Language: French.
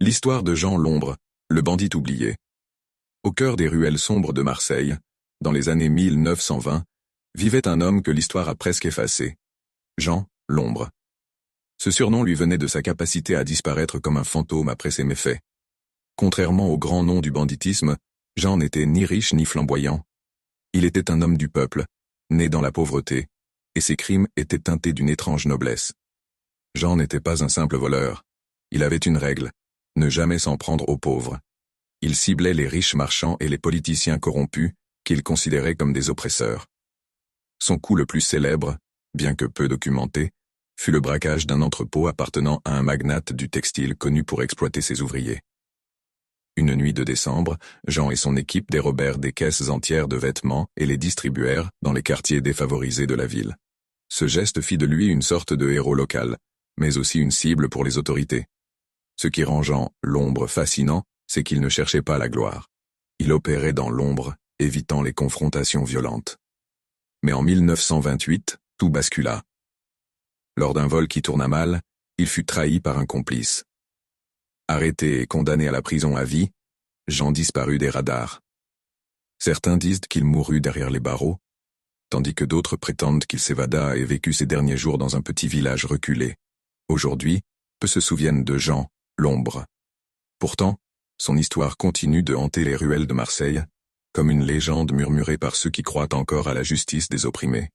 L'histoire de Jean l'Ombre, le bandit oublié. Au cœur des ruelles sombres de Marseille, dans les années 1920, vivait un homme que l'histoire a presque effacé. Jean l'Ombre. Ce surnom lui venait de sa capacité à disparaître comme un fantôme après ses méfaits. Contrairement au grand nom du banditisme, Jean n'était ni riche ni flamboyant. Il était un homme du peuple, né dans la pauvreté, et ses crimes étaient teintés d'une étrange noblesse. Jean n'était pas un simple voleur. Il avait une règle: ne jamais s'en prendre aux pauvres. Il ciblait les riches marchands et les politiciens corrompus, qu'il considérait comme des oppresseurs. Son coup le plus célèbre, bien que peu documenté, fut le braquage d'un entrepôt appartenant à un magnate du textile connu pour exploiter ses ouvriers. Une nuit de décembre, Jean et son équipe dérobèrent des caisses entières de vêtements et les distribuèrent dans les quartiers défavorisés de la ville. Ce geste fit de lui une sorte de héros local, mais aussi une cible pour les autorités. Ce qui rend Jean l'Ombre fascinant, c'est qu'il ne cherchait pas la gloire. Il opérait dans l'ombre, évitant les confrontations violentes. Mais en 1928, tout bascula. Lors d'un vol qui tourna mal, il fut trahi par un complice. Arrêté et condamné à la prison à vie, Jean disparut des radars. Certains disent qu'il mourut derrière les barreaux, tandis que d'autres prétendent qu'il s'évada et vécut ses derniers jours dans un petit village reculé. Aujourd'hui, peu se souviennent de Jean l'Ombre. Pourtant, son histoire continue de hanter les ruelles de Marseille, comme une légende murmurée par ceux qui croient encore à la justice des opprimés.